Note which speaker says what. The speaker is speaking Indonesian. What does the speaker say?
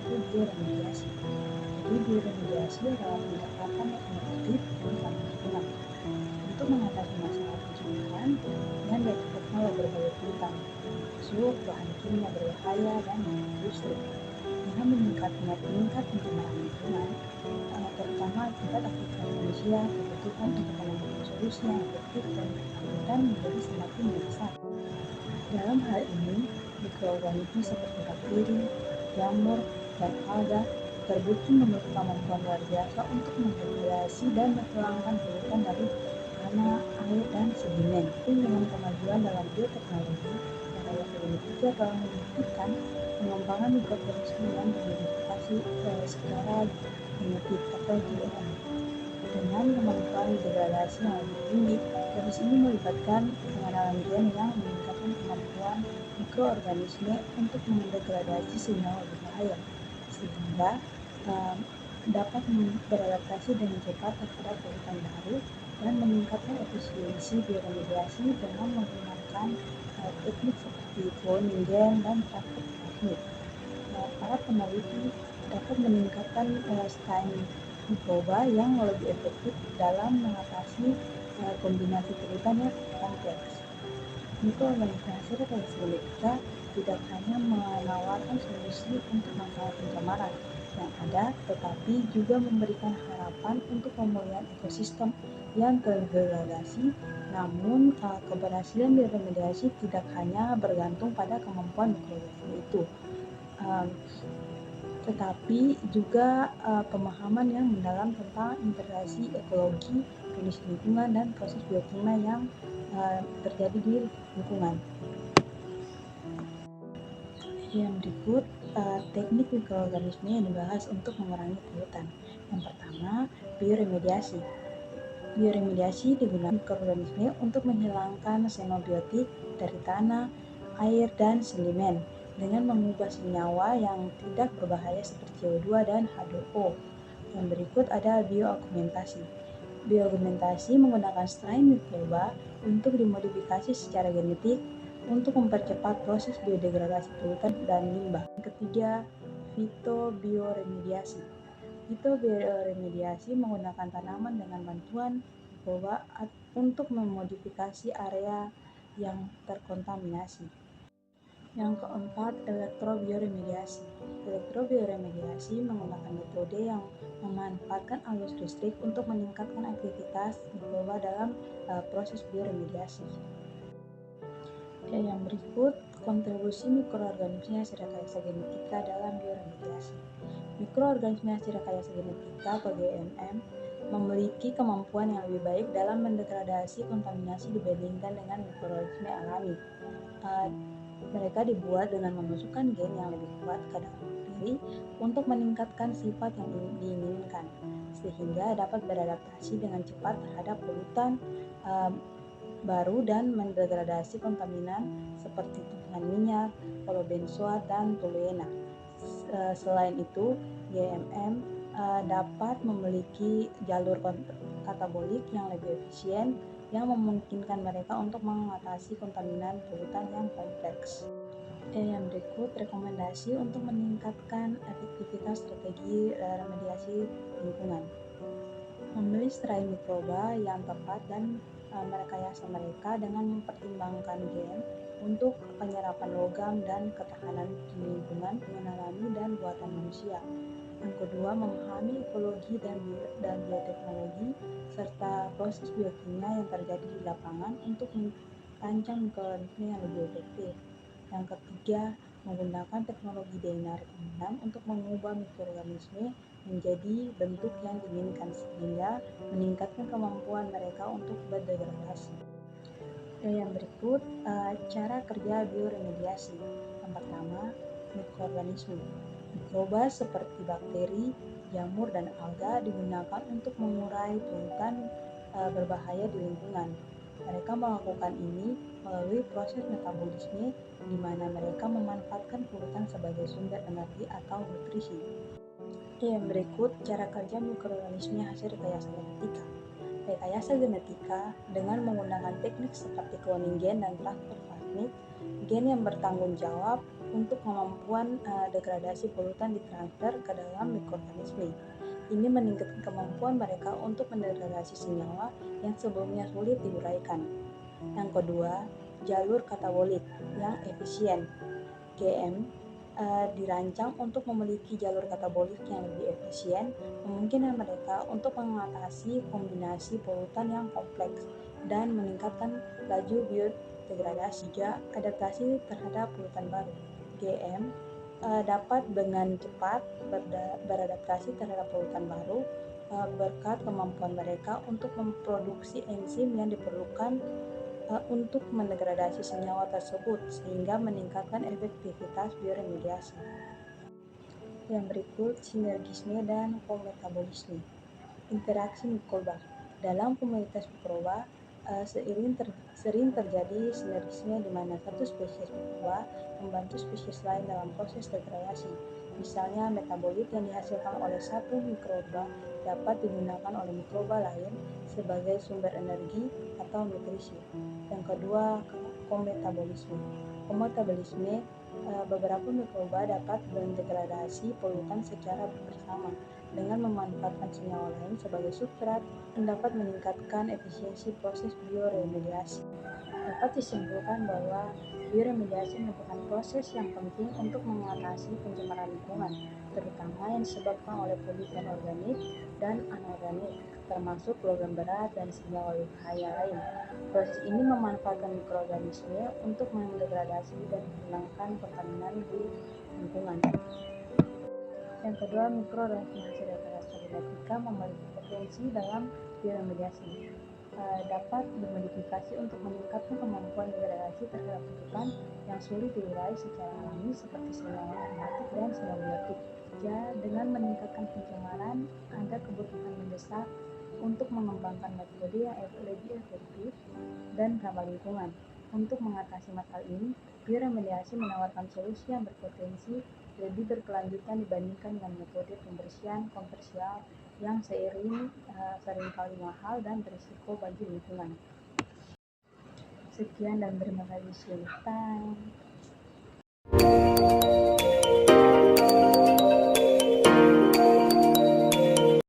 Speaker 1: yaitu bioremediasi. Jadi bioremediasi adalah pendekatan yang inovatif dan ramah lingkungan untuk mengatasi masalah pencemaran dan diakibatkan oleh berbagai polutan, termasuk bahan kimia berbahaya dan industri. Dengan meningkatnya tingkat pencemaran lingkungan, terutama akibat aktivitas manusia, kebutuhan untuk menemukan solusi yang efektif dan berkelanjutan menjadi semakin mendesak. Dalam hal ini, mikroorganisme seperti bakteri, jamur, dan alga terbukti memiliki kemampuan luar biasa untuk mendegradasi dan menghilangkan polutan dari tanah, air, dan sedimen. Dengan kemajuan dalam bioteknologi, rekayasa genetika telah membuktikan pengembangan mikroorganisme yang dimodifikasi secara genetik atau GM. Dengan kemampuan degradasi yang lebih tinggi, proses ini melibatkan pengenalan gen yang meningkatkan kemampuan mikroorganisme untuk mendegradasi senyawa berbahaya, sehingga um, dapat beradaptasi dengan cepat terhadap polutan baru dan meningkatkan efisiensi bioremediasi dengan menggunakan teknik seperti cloning gen dan transfer teknik. Para peneliti dapat meningkatkan stain mikroba yang lebih efektif dalam mengatasi kombinasi polutan yang kompleks. Mikroorganisasi rekayasa genetika tidak hanya menawarkan solusi untuk masalah pencemaran yang ada, tetapi juga memberikan harapan untuk pemulihan ekosistem yang terdegradasi. Namun, keberhasilan bioremediasi tidak hanya bergantung pada kemampuan mikroorganisme itu, um, tetapi juga pemahaman yang mendalam tentang interaksi ekologi, kondisi lingkungan, dan proses biokimia yang terjadi di lingkungan. Yang berikut teknik mikroorganisme yang dibahas untuk mengurangi polutan. Yang pertama, bioremediasi. Bioremediasi digunakan mikroorganisme untuk menghilangkan xenobiotik dari tanah, air, dan sedimen dengan mengubah senyawa yang tidak berbahaya seperti CO2 dan H2O. Yang berikut ada bioaugmentasi. Bioaugmentasi menggunakan strain mikroba untuk dimodifikasi secara genetik untuk mempercepat proses biodegradasi polutan dan limbah. Yang ketiga, fitobioremediasi. Fitobioremediasi menggunakan tanaman dengan bantuan mikroba untuk memodifikasi area yang terkontaminasi. Yang keempat, elektrobioremediasi. Elektrobioremediasi menggunakan metode yang memanfaatkan arus listrik untuk meningkatkan aktivitas mikroba dalam proses bioremediasi. Yang berikut, kontribusi mikroorganisme hasil rekayasa genetika dalam bioremediasi. Mikroorganisme hasil rekayasa genetika atau GMM memiliki kemampuan yang lebih baik dalam mendegradasi kontaminasi dibandingkan dengan mikroorganisme alami. Mereka dibuat dengan memasukkan gen yang lebih kuat ke dalam bakteri untuk meningkatkan sifat yang diinginkan, sehingga dapat beradaptasi dengan cepat terhadap polutan baru dan mendegradasi kontaminan seperti tumpahan minyak, kolobenzoat, dan toluena. Selain itu, GMM dapat memiliki jalur katabolik yang lebih efisien yang memungkinkan mereka untuk mengatasi kontaminan polutan yang kompleks. Yang berikut rekomendasi untuk meningkatkan efektivitas strategi remediasi lingkungan. Memilih strain mikroba yang tepat dan merekayasa mereka dengan mempertimbangkan gen untuk penyerapan logam dan ketahanan di lingkungan non-alami dan buatan manusia. Yang kedua, memahami ekologi dan bioteknologi serta proses biokimia yang terjadi di lapangan untuk merancang mikroorganisme yang lebih efektif. Yang ketiga, menggunakan teknologi DNA rekombinan untuk mengubah mikroorganisme menjadi bentuk yang diinginkan sehingga meningkatkan kemampuan mereka untuk berdegradasi. Yang berikut, cara kerja bioremediasi. Yang pertama, mikroorganisme. Mikroba seperti bakteri, jamur, dan alga digunakan untuk mengurai polutan berbahaya di lingkungan. Mereka melakukan ini melalui proses metabolisme di mana mereka memanfaatkan polutan sebagai sumber energi atau nutrisi. Yang berikut cara kerja mikroorganisme hasil rekayasa genetika. Rekayasa genetika dengan menggunakan teknik seperti cloning gen dan transfer teknik gen yang bertanggung jawab untuk kemampuan degradasi polutan ditransfer ke dalam mikroorganisme. Ini meningkatkan kemampuan mereka untuk mendegradasi senyawa yang sebelumnya sulit diuraikan. Yang kedua, jalur katabolit yang efisien. GM dirancang untuk memiliki jalur katabolik yang lebih efisien, memungkinkan mereka untuk mengatasi kombinasi polutan yang kompleks dan meningkatkan laju biodegradasi. Adaptasi terhadap polutan baru. GM dapat dengan cepat beradaptasi terhadap polutan baru berkat kemampuan mereka untuk memproduksi enzim yang diperlukan untuk mendegradasi senyawa tersebut sehingga meningkatkan efektivitas bioremediasi. Yang berikut, sinergisme dan kometabolisme. Interaksi mikroba. Dalam komunitas mikroba, sering terjadi sinergisme di mana satu spesies mikroba membantu spesies lain dalam proses degradasi. Misalnya, metabolit yang dihasilkan oleh satu mikroba dapat digunakan oleh mikroba lain sebagai sumber energi atau nutrisi. Yang kedua, kometabolisme. Kometabolisme, beberapa mikroba dapat mendegradasi polutan secara bersama dengan memanfaatkan senyawa lain sebagai substrat dan dapat meningkatkan efisiensi proses bioremediasi. Dapat disimpulkan bahwa bioremediasi merupakan proses yang penting untuk mengatasi pencemaran lingkungan, terutama yang disebabkan oleh polutan organik dan anorganik, termasuk logam berat dan senyawa berbahaya lain. Proses ini memanfaatkan mikroorganisme untuk mendegradasi dan menghilangkan kontaminan di lingkungan. Yang kedua, mikroorganisme hasil degradasi genetika memiliki potensi dalam bioremediasi. Dapat dimodifikasi untuk meningkatkan kemampuan degradasi terhadap polutan yang sulit diurai secara alami seperti senyawa aromatik dan semiotik. Dengan meningkatkan pencemaran, ada kebutuhan mendesak untuk mengembangkan metode yang lebih efektif dan ramah lingkungan. Untuk mengatasi masalah ini, bioremediasi menawarkan solusi yang berpotensi lebih berkelanjutan dibandingkan dengan metode pembersihan konvensional yang seringkali mahal dan berisiko bagi lingkungan. Sekian dan terima kasih.